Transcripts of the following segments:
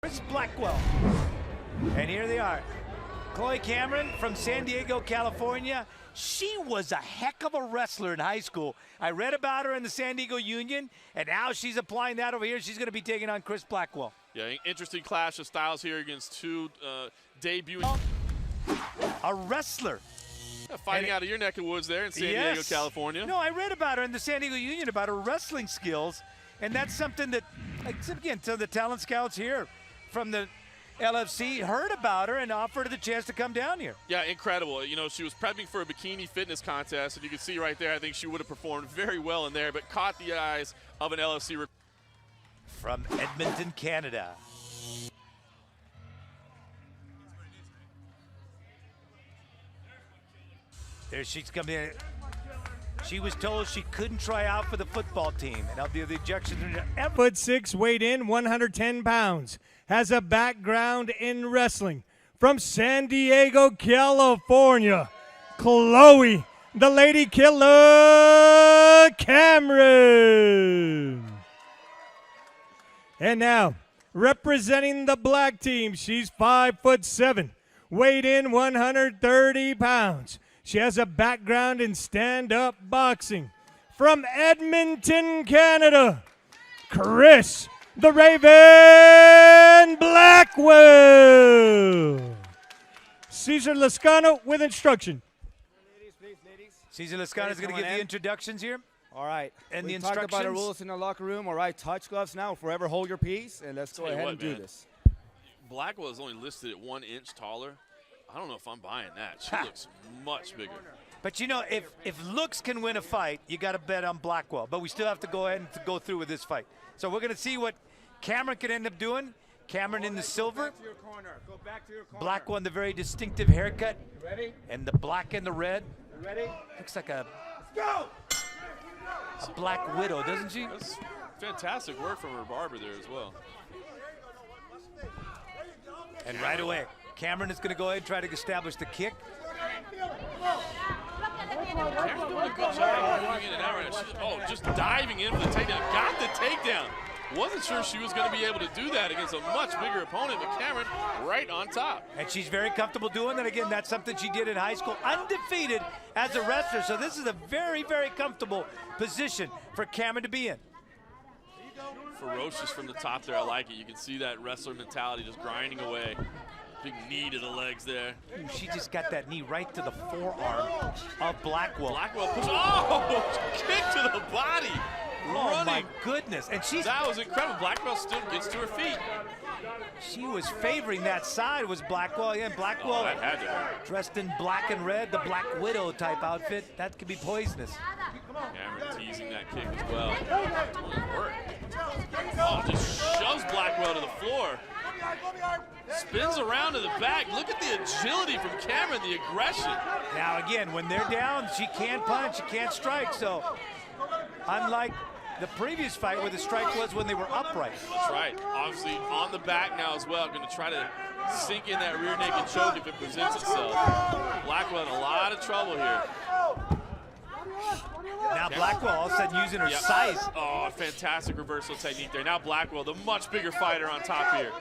Kris BlackWell. And here they are. Chloe Cameron from San Diego, California. She was a heck of a wrestler in high school. I read about her in the San Diego Union, and now she's applying that over here. She's going to be taking on Kris BlackWell. Yeah, interesting clash of styles here against two debuting. A wrestler. Yeah, fighting out of your neck of woods there in San Diego, California. No, I read about her in the San Diego Union about her wrestling skills, and that's something that, again, to the talent scouts here from the LFC heard about her and offered her the chance to come down here. Yeah, incredible. You know, she was prepping for a bikini fitness contest, and you can see right there, I think she would have performed very well in there, but caught the eyes of an LFC recruit. From Edmonton, Canada. There she's coming in. She was told she couldn't try out for the football team, and I'll do the ejection. 6'6", weighed in, 110 pounds. Has a background in wrestling. From San Diego, California, Chloe, the Lady Killer Cameron. And now, representing the black team, she's 5'7", weighed in, 130 pounds. She has a background in stand-up boxing. From Edmonton, Canada, Kris the Raven BlackWell. Cesar Lascano with instruction. Ladies, please, ladies. Cesar Lascano is going to give the introductions here. All right. And we the talked instructions. about the rules in the locker room. All right, touch gloves now. Forever hold your peace, and let's go ahead and do this. BlackWell is only listed at 1 inch taller. I don't know if I'm buying that. She looks much bigger. But you know, if looks can win a fight, you got to bet on BlackWell. But we still have to go ahead and go through with this fight. So we're going to see what Cameron can end up doing. Cameron in the silver. Go back to your corner. Go back to your corner. BlackWell in the very distinctive haircut. You ready? And the black and the red. You ready? Looks like a Go! black widow, doesn't she? That's fantastic work from her barber there as well. And right away, Cameron is going to go ahead and try to establish the kick. Cameron's doing a good job moving in and out right now. Oh, just diving in for the takedown. Got the takedown. Wasn't sure she was going to be able to do that against a much bigger opponent, but Cameron right on top. And she's very comfortable doing that. Again, that's something she did in high school, undefeated as a wrestler. So this is a very, very comfortable position for Cameron to be in. Ferocious from the top there. I like it. You can see that wrestler mentality just grinding away. Big knee to the legs there. Ooh, she just got that knee right to the forearm of BlackWell. BlackWell push. Oh, kick to the body. Oh Running. my goodness. And That was incredible. BlackWell still gets to her feet. she was favoring that side was BlackWell. Yeah, BlackWell That had to hurt. dressed in black and red, the Black Widow type outfit. That could be poisonous. Cameron teasing that kick as well. Doesn't work. Oh, just shoves BlackWell to the floor. Spins around to the back. Look at the agility from Cameron, the aggression. Now again, when they're down, she can't punch, she can't strike. So unlike the previous fight where the strike was when they were upright. That's right. Obviously on the back now as well. Going to try to sink in that rear naked choke if it presents itself. BlackWell in a lot of trouble here. Now BlackWell all of a sudden using her size. Oh, fantastic reversal technique there. Now BlackWell, the much bigger fighter on top here.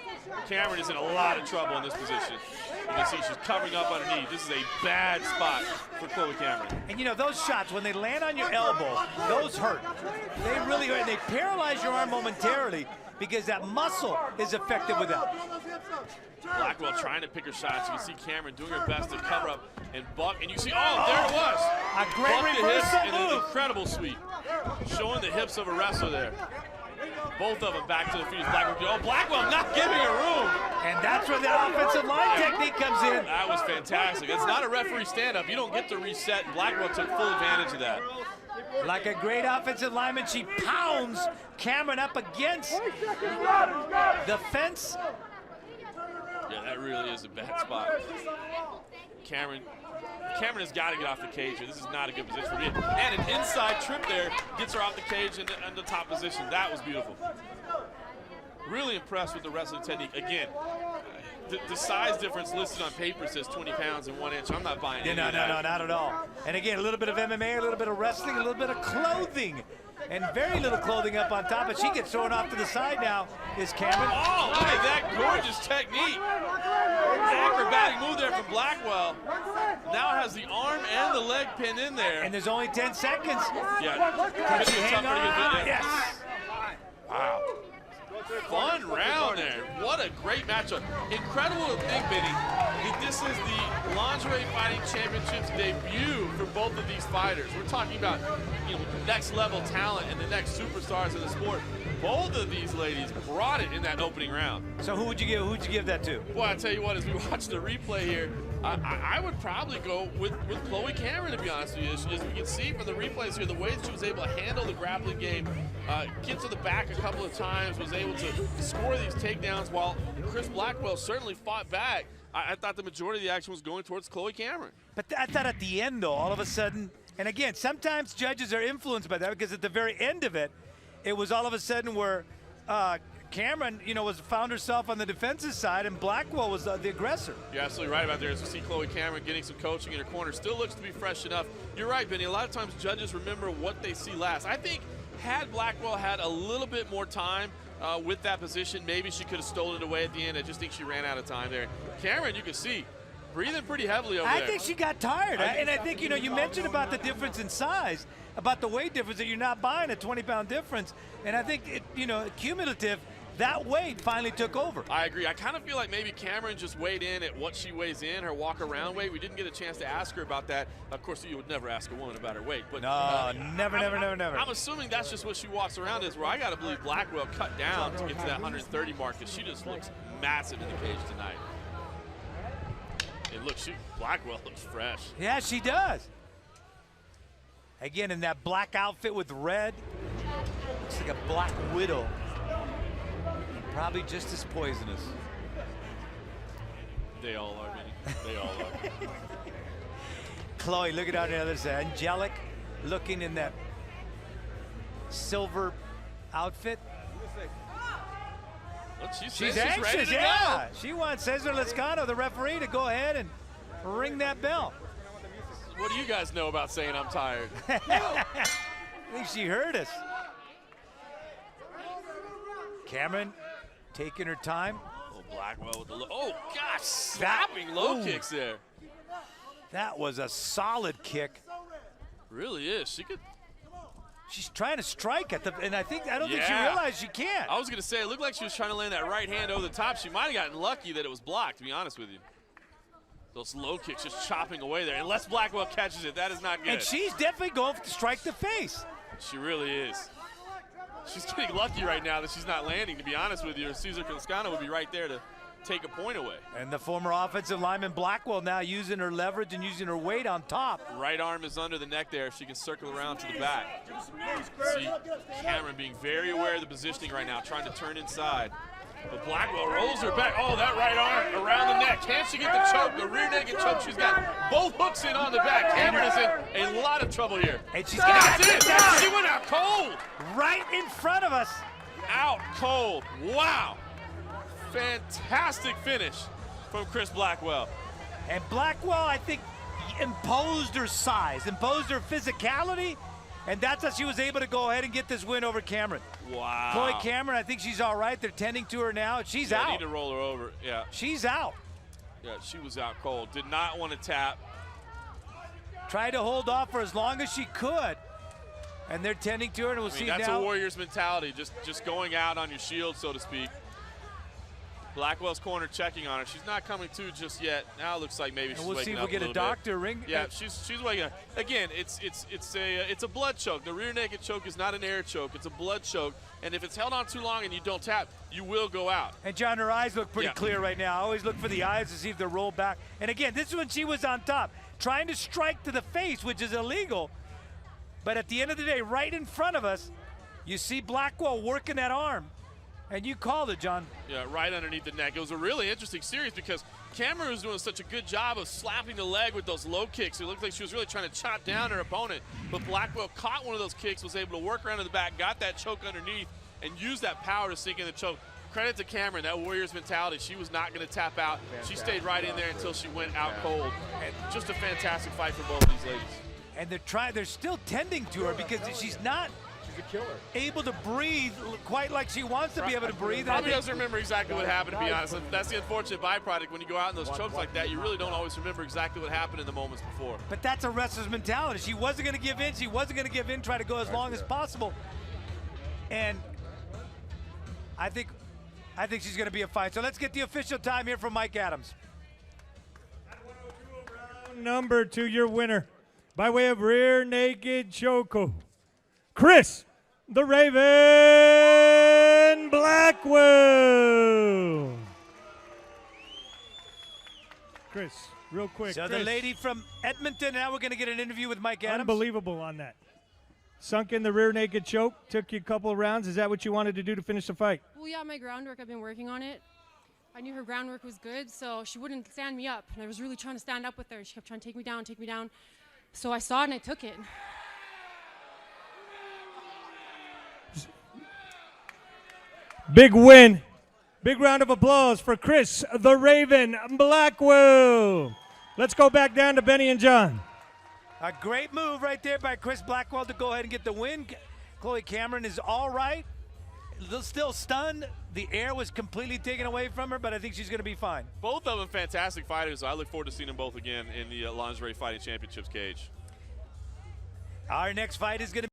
Cameron is in a lot of trouble in this position. You can see she's covering up underneath. This is a bad spot for Chloe Cameron. And you know, those shots, when they land on your elbow, those hurt. They really hurt. They paralyze your arm momentarily because that muscle is affected with that. BlackWell trying to pick her shots. You can see Cameron doing her best to cover up and buck. And you see, oh, there it was. A great Buck the hips reversal and an move. incredible sweep. Showing the hips of a wrestler there. Both of them back to the feet. BlackWell not giving her room. And that's where the offensive line technique comes in. That was fantastic. It's not a referee stand-up. You don't get to reset, and BlackWell took full advantage of that. Like a great offensive lineman, she pounds Cameron up against the fence. Yeah, that really is a bad spot. Cameron has got to get off the cage here. This is not a good position for him. And an inside trip there gets her off the cage in the top position. That was beautiful. Really impressed with the wrestling technique. Again, the size difference listed on paper says 20 pounds and 1 inch. I'm not buying it. No, not at all. And again, a little bit of MMA, a little bit of wrestling, a little bit of clothing and very little clothing up on top, but she gets thrown off to the side now, is Cameron. Oh, look at that gorgeous technique. Acrobatic move there from BlackWell. Now has the arm and the leg pin in there. And there's only 10 seconds. Yeah. Can she hang on? Yes. Wow. Fun round there. What a great matchup. Incredible to think, Benny, that this is the Lingerie Fighting Championships debut for both of these fighters. We're talking about, next level talent and the next superstars in the sport. Both of these ladies brought it in that opening round. So who'd you give that to? Boy, I tell you what, as we watch the replay here, I would probably go with Chloe Cameron, to be honest with you. As we can see from the replays here, the way that she was able to handle the grappling game, get to the back a couple of times, was able to score these takedowns, while Kris BlackWell certainly fought back. I thought the majority of the action was going towards Chloe Cameron. But I thought at the end, though, all of a sudden, and again, sometimes judges are influenced by that, because at the very end of it, it was all of a sudden where Cameron, found herself on the defensive side, and BlackWell was the aggressor. You're absolutely right about there. As we see Chloe Cameron getting some coaching in her corner, still looks to be fresh enough. You're right, Benny. A lot of times judges remember what they see last. I think had BlackWell had a little bit more time with that position, maybe she could have stolen it away at the end. I just think she ran out of time there. Cameron, you can see, breathing pretty heavily over there. I think she got tired. And I think, you mentioned about the difference in size, about the weight difference, that you're not buying a 20-pound difference. And I think, cumulative, that weight finally took over. I agree. I kind of feel like maybe Cameron just weighed in at what she weighs in, her walk-around weight. We didn't get a chance to ask her about that. Of course, you would never ask a woman about her weight. But no, never. I'm assuming that's just what she walks around as, where I got to believe BlackWell cut down to get to that 130 mark, because she just looks massive in the cage tonight. And look, BlackWell looks fresh. Yeah, she does. Again, in that black outfit with red. Looks like a black widow. Probably just as poisonous. They all are, Benny. They all are. Chloe, look at her on the other side. Angelic, looking in that silver outfit. Look, She's anxious, ready to yeah. go. She wants Cesar Lascano, the referee, to go ahead and ring that bell. What do you guys know about saying I'm tired? I think she heard us. Cameron taking her time. Oh, BlackWell with the oh gosh, slapping low kicks there. That was a solid kick. Really is. She's trying to strike at the, and I don't think she Yeah. realized she can't. I was gonna say, it looked like she was trying to land that right hand over the top. She might have gotten lucky that it was blocked, to be honest with you. Those low kicks just chopping away there. Unless BlackWell catches it, that is not good. And she's definitely going to strike the face. She really is. She's getting lucky right now that she's not landing, to be honest with you. Cesar Lascano would be right there to take a point away. And the former offensive lineman BlackWell now using her leverage and using her weight on top. Right arm is under the neck there if she can circle around to the back. See Cameron being very aware of the positioning right now, trying to turn inside. But BlackWell rolls her back. Oh, that right arm around the neck. Can she get the choke, the rear naked choke? She's got both hooks in on the back. Cameron is in a lot of trouble here. And she's got it. She went out cold. Right in front of us. Out cold. Wow. Fantastic finish from Kris BlackWell. And BlackWell, I think, imposed her size, imposed her physicality, and that's how she was able to go ahead and get this win over Cameron. Wow. Chloe Cameron, I think she's all right. They're tending to her now. She's out. They need to roll her over. Yeah. She's out. Yeah, she was out cold. Did not want to tap. Tried to hold off for as long as she could. And they're tending to her, and we'll see that's now. a Warriors mentality, just going out on your shield, so to speak. BlackWell's corner checking on her. She's not coming to just yet. Now it looks like maybe she's we'll waking see if up we get a doctor ring. Yeah, she's waking up. Again, it's a blood choke. The rear naked choke is not an air choke. It's a blood choke. And if it's held on too long and you don't tap, you will go out. And John, her eyes look pretty clear right now. I always look for the eyes to see if they're rolled back. And again, this is when she was on top, trying to strike to the face, which is illegal. But at the end of the day, right in front of us, you see BlackWell working that arm. And you called it, John. Yeah, right underneath the neck. It was a really interesting series because Cameron was doing such a good job of slapping the leg with those low kicks. It looked like she was really trying to chop down her opponent. But BlackWell caught one of those kicks, was able to work around to the back, got that choke underneath, and used that power to sink in the choke. Credit to Cameron, that Warriors mentality. She was not going to tap out. She stayed right in there until she went out cold. And just a fantastic fight for both of these ladies. And they're still tending to her because she's not able to breathe quite like she wants to be able to breathe. Probably doesn't remember exactly what happened, to be honest. That's the unfortunate byproduct. When you go out in those chokes like that, you really don't always remember exactly what happened in the moments before. But that's a wrestler's mentality. She wasn't going to give in. She wasn't going to give in, try to go as long as possible. And I think she's going to be a fight. So let's get the official time here from Mike Adams. Number 2, your winner, by way of rear naked choke, Kris the Raven BlackWell. Kris, real quick. So Kris, the lady from Edmonton, now we're going to get an interview with Mike Adams. unbelievable on that. Sunk in the rear naked choke, took you a couple of rounds. Is that what you wanted to do to finish the fight? Well, yeah, my groundwork, I've been working on it. I knew her groundwork was good, so she wouldn't stand me up. And I was really trying to stand up with her. She kept trying to take me down, take me down. So I saw it and I took it. Big win. Big round of applause for Kris the Raven BlackWell. Let's go back down to Benny and John. A great move right there by Kris BlackWell to go ahead and get the win. Chloe Cameron is all right. Still stunned. The air was completely taken away from her, but I think she's going to be fine. Both of them fantastic fighters. I look forward to seeing them both again in the Lingerie Fighting Championships cage. Our next fight is going to